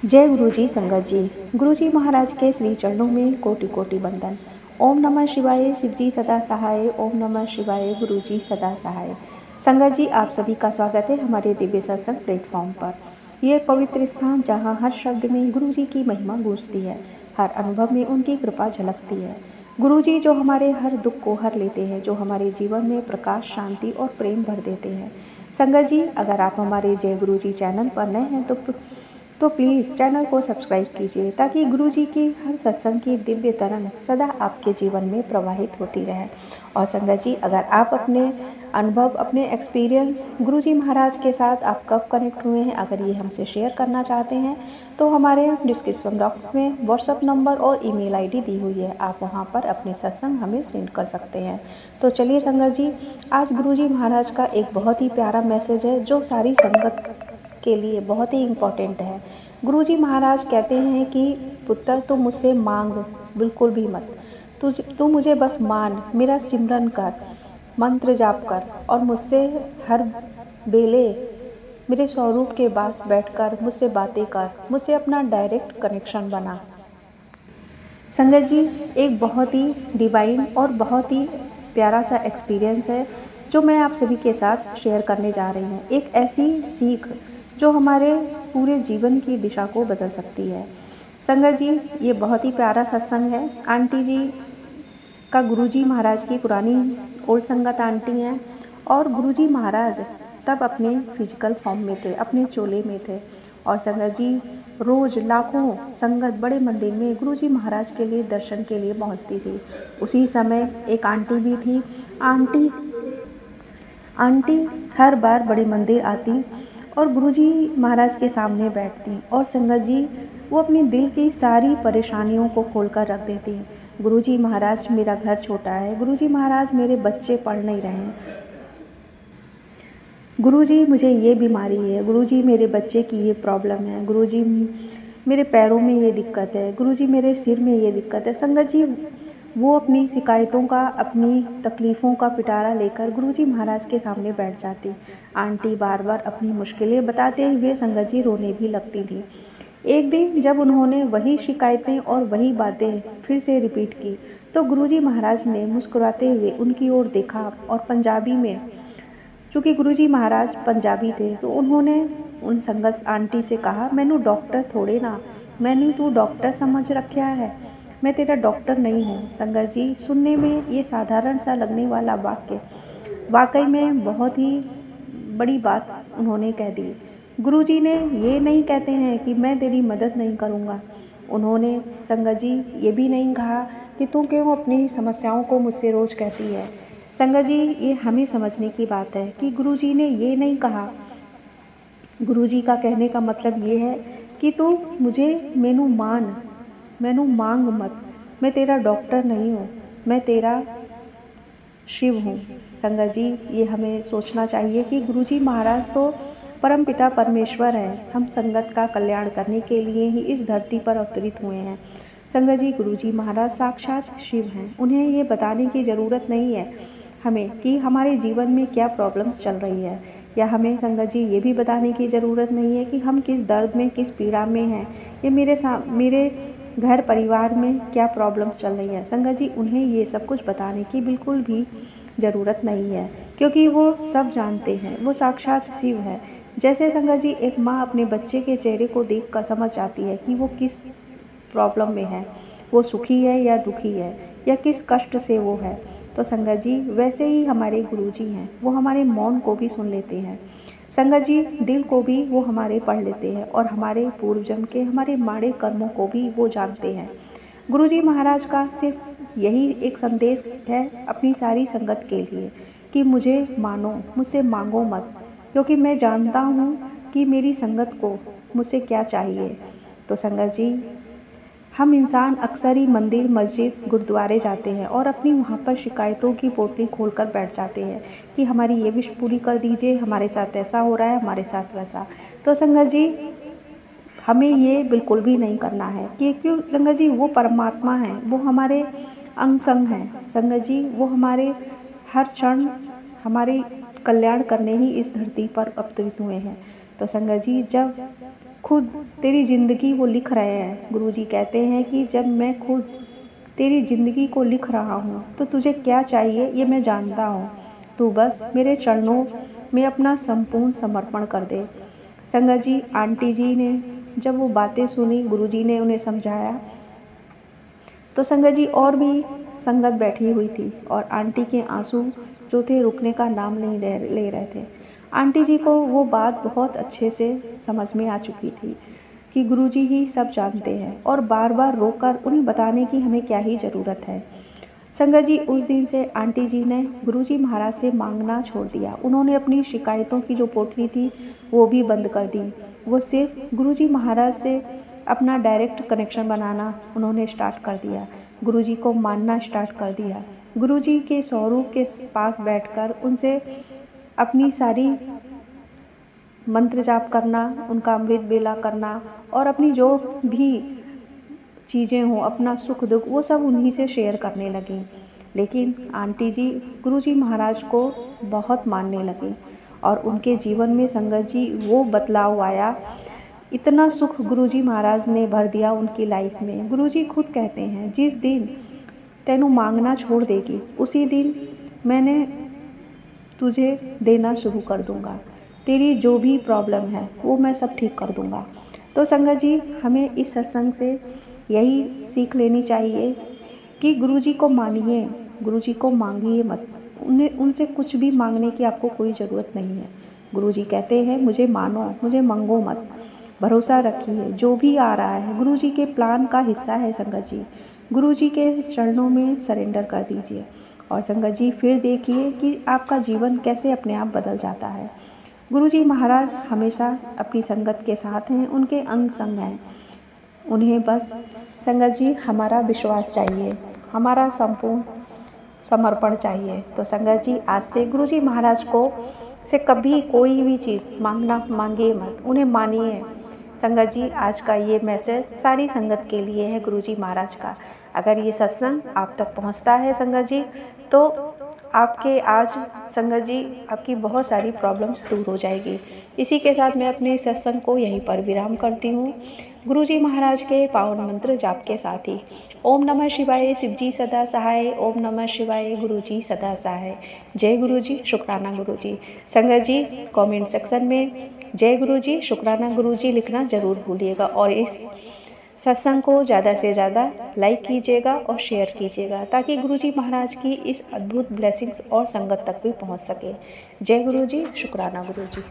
जय गुरु जी संगत जी। गुरु जी महाराज के श्री चरणों में कोटि कोटि वंदन। ओम नमः शिवाय, शिव जी सदा सहाय। ओम नमः शिवाय, गुरु जी सदा सहाय। संगत जी, आप सभी का स्वागत है हमारे दिव्य सत्संग प्लेटफॉर्म पर। यह पवित्र स्थान जहां हर शब्द में गुरु जी की महिमा गूंजती है, हर अनुभव में उनकी कृपा झलकती है। गुरु जी जो हमारे हर दुख को हर लेते हैं, जो हमारे जीवन में प्रकाश, शांति और प्रेम भर देते हैं। संगत जी, अगर आप हमारे जय गुरु जी चैनल पर नए हैं तो प्लीज़ चैनल को सब्सक्राइब कीजिए, ताकि गुरु जी की हर सत्संग की दिव्य तरंग सदा आपके जीवन में प्रवाहित होती रहे। और संगत जी, अगर आप अपने अनुभव, अपने एक्सपीरियंस गुरु जी महाराज के साथ आप कब कनेक्ट हुए हैं, अगर ये हमसे शेयर करना चाहते हैं तो हमारे डिस्क्रिप्शन बॉक्स में व्हाट्सअप नंबर और ईमेल आईडी दी हुई है। आप वहाँ पर अपने सत्संग हमें सेंड कर सकते हैं। तो चलिए संगत जी, आज गुरु जी महाराज का एक बहुत ही प्यारा मैसेज है जो सारी संगत के लिए बहुत ही इम्पोर्टेंट है। गुरुजी महाराज कहते हैं कि पुत्र, तू मुझसे मांग बिल्कुल भी मत। तू मुझे बस मान, मेरा सिमरन कर, मंत्र जाप कर और मुझसे हर बेले मेरे स्वरूप के पास बैठकर मुझसे बातें कर, मुझसे अपना डायरेक्ट कनेक्शन बना। संगत जी, एक बहुत ही डिवाइन और बहुत ही प्यारा सा एक्सपीरियंस है जो मैं आप सभी के साथ शेयर करने जा रही हूँ। एक ऐसी सीख जो हमारे पूरे जीवन की दिशा को बदल सकती है। संगत जी, ये बहुत ही प्यारा सत्संग है। आंटी जी का गुरुजी महाराज की पुरानी ओल्ड संगत आंटी हैं और गुरुजी महाराज तब अपने फिजिकल फॉर्म में थे, अपने चोले में थे। और संगत जी, रोज़ लाखों संगत बड़े मंदिर में गुरुजी महाराज के लिए दर्शन के लिए पहुंचती थी। उसी समय एक आंटी भी थी। आंटी हर बार बड़े मंदिर आती और गुरुजी महाराज के सामने बैठती और संगत जी वो अपनी दिल की सारी परेशानियों को खोलकर रख देती। गुरुजी महाराज, मेरा घर छोटा है। गुरुजी महाराज, मेरे बच्चे पढ़ नहीं रहे हैं। गुरुजी, मुझे ये बीमारी है। गुरुजी, मेरे बच्चे की ये प्रॉब्लम है। गुरुजी, मेरे पैरों में ये दिक्कत है। गुरुजी, मेरे सिर में ये दिक्कत है। संगत जी, वो अपनी शिकायतों का, अपनी तकलीफ़ों का पिटारा लेकर गुरुजी महाराज के सामने बैठ जाती। आंटी बार बार अपनी मुश्किलें बताते हुए संगत जी रोने भी लगती थी। एक दिन जब उन्होंने वही शिकायतें और वही बातें फिर से रिपीट की तो गुरुजी महाराज ने मुस्कुराते हुए उनकी ओर देखा और पंजाबी में, चूँकि गुरुजी महाराज पंजाबी थे, तो उन्होंने उन संगत आंटी से कहा, मैनू डॉक्टर थोड़े ना, मैनू तू डॉक्टर समझ रखा है, मैं तेरा डॉक्टर नहीं हूँ। संगत जी, सुनने में ये साधारण सा लगने वाला वाक्य वाकई में बहुत ही बड़ी बात उन्होंने कह दी। गुरुजी ने ये नहीं कहते हैं कि मैं तेरी मदद नहीं करूँगा। उन्होंने संगत जी ये भी नहीं कहा कि तू क्यों अपनी समस्याओं को मुझसे रोज़ कहती है। संगत जी, ये हमें समझने की बात है कि गुरुजी ने ये नहीं कहा। गुरुजी का कहने का मतलब ये है कि तू मैनू मांग मत, मैं तेरा डॉक्टर नहीं हूँ, मैं तेरा शिव हूँ। संगत जी, ये हमें सोचना चाहिए कि गुरुजी महाराज तो परमपिता परमेश्वर हैं। हम संगत का कल्याण करने के लिए ही इस धरती पर अवतरित हुए हैं। संगत जी, गुरुजी महाराज साक्षात शिव हैं। उन्हें ये बताने की ज़रूरत नहीं है हमें कि हमारे जीवन में क्या प्रॉब्लम्स चल रही है, या हमें संगत जी ये भी बताने की ज़रूरत नहीं है कि हम किस दर्द में, किस पीड़ा में हैं, या मेरे घर परिवार में क्या प्रॉब्लम्स चल रही है। संगत जी, उन्हें ये सब कुछ बताने की बिल्कुल भी ज़रूरत नहीं है, क्योंकि वो सब जानते हैं। वो साक्षात शिव है। जैसे संगत जी, एक माँ अपने बच्चे के चेहरे को देख कर समझ जाती है कि वो किस प्रॉब्लम में है, वो सुखी है या दुखी है, या किस कष्ट से वो है। तो संगत जी, वैसे ही हमारे गुरुजी हैं। वो हमारे मौन को भी सुन लेते हैं। संगत जी, दिल को भी वो हमारे पढ़ लेते हैं और हमारे पूर्व जन्म के, हमारे माड़े कर्मों को भी वो जानते हैं। गुरुजी महाराज का सिर्फ यही एक संदेश है अपनी सारी संगत के लिए कि मुझे मानो, मुझसे मांगो मत, क्योंकि मैं जानता हूँ कि मेरी संगत को मुझसे क्या चाहिए। तो संगत जी, हम इंसान अक्सर ही मंदिर, मस्जिद, गुरुद्वारे जाते हैं और अपनी वहाँ पर शिकायतों की पोटली खोलकर बैठ जाते हैं कि हमारी ये विश पूरी कर दीजिए, हमारे साथ ऐसा हो रहा है, हमारे साथ वैसा। तो संगत जी, हमें ये बिल्कुल भी नहीं करना है कि क्यों संगत जी, वो परमात्मा हैं, वो हमारे अंग संग हैं। संगत जी, वो हमारे हर क्षण हमारे कल्याण करने ही इस धरती पर अवतरित हुए हैं। तो संगत जी जब खुद तेरी ज़िंदगी वो लिख रहे हैं, गुरुजी कहते हैं कि जब मैं खुद तेरी ज़िंदगी को लिख रहा हूँ तो तुझे क्या चाहिए ये मैं जानता हूँ। तू बस मेरे चरणों में अपना संपूर्ण समर्पण कर दे। संगत जी आंटी जी ने जब वो बातें सुनी, गुरुजी ने उन्हें समझाया, तो संगत जी और भी संगत बैठी हुई थी और आंटी के आंसू जो थे रुकने का नाम नहीं ले रहे थे। आंटी जी को वो बात बहुत अच्छे से समझ में आ चुकी थी कि गुरुजी ही सब जानते हैं और बार बार रोककर उन्हें बताने की हमें क्या ही ज़रूरत है। संगत जी उस दिन से आंटी जी ने गुरुजी महाराज से मांगना छोड़ दिया। उन्होंने अपनी शिकायतों की जो पोटली थी वो भी बंद कर दी। वो सिर्फ गुरुजी महाराज से अपना डायरेक्ट कनेक्शन बनाना उन्होंने स्टार्ट कर दिया। गुरुजी को मानना स्टार्ट कर दिया। गुरुजी के स्वरूप के पास बैठकर उनसे अपनी सारी मंत्र जाप करना, उनका अमृत बेला करना और अपनी जो भी चीज़ें हों, अपना सुख दुख, वो सब उन्हीं से शेयर करने लगी। लेकिन आंटी जी गुरुजी महाराज को बहुत मानने लगी और उनके जीवन में संगत जी वो बदलाव आया। इतना सुख गुरुजी महाराज ने भर दिया उनकी लाइफ में। गुरुजी खुद कहते हैं, जिस दिन तेनू मांगना छोड़ देगी उसी दिन मैंने तुझे देना शुरू कर दूंगा। तेरी जो भी प्रॉब्लम है वो मैं सब ठीक कर दूंगा। तो संगत जी हमें इस सत्संग से यही सीख लेनी चाहिए कि गुरुजी को मानिए, गुरुजी को मांगिए मत। उनसे कुछ भी मांगने की आपको कोई ज़रूरत नहीं है। गुरुजी कहते हैं मुझे मानो, मुझे मांगो मत, भरोसा रखिए। जो भी आ रहा है गुरुजी के प्लान का हिस्सा है। संगत जी गुरुजी के चरणों में सरेंडर कर दीजिए और संगत जी फिर देखिए कि आपका जीवन कैसे अपने आप बदल जाता है। गुरुजी महाराज हमेशा अपनी संगत के साथ हैं, उनके अंग संग हैं। उन्हें बस संगत जी हमारा विश्वास चाहिए, हमारा संपूर्ण समर्पण चाहिए। तो संगत जी आज से गुरुजी महाराज को से कभी कोई भी चीज़ मांगिए मत, उन्हें मानिए। संगत जी आज का ये मैसेज सारी संगत के लिए है गुरुजी महाराज का। अगर ये सत्संग आप तक पहुंचता है संगत जी तो आपके आज संगत जी आपकी बहुत सारी प्रॉब्लम्स दूर हो जाएगी। इसी के साथ मैं अपने सत्संग को यहीं पर विराम करती हूँ गुरुजी महाराज के पावन मंत्र जाप के साथ ही। ओम नमः शिवाय, शिवजी सदा सहाय। ओम नमः शिवाय, गुरुजी सदा सहाय। जय गुरुजी, शुक्राना गुरुजी। संगत जी कमेंट सेक्शन में जय गुरुजी, शुक्राना गुरुजी लिखना ज़रूर भूलिएगा और इस सत्संग को ज़्यादा से ज़्यादा लाइक कीजिएगा और शेयर कीजिएगा ताकि गुरुजी महाराज की इस अद्भुत ब्लेसिंग्स और संगत तक भी पहुंच सके। जय गुरुजी, शुक्राना गुरुजी।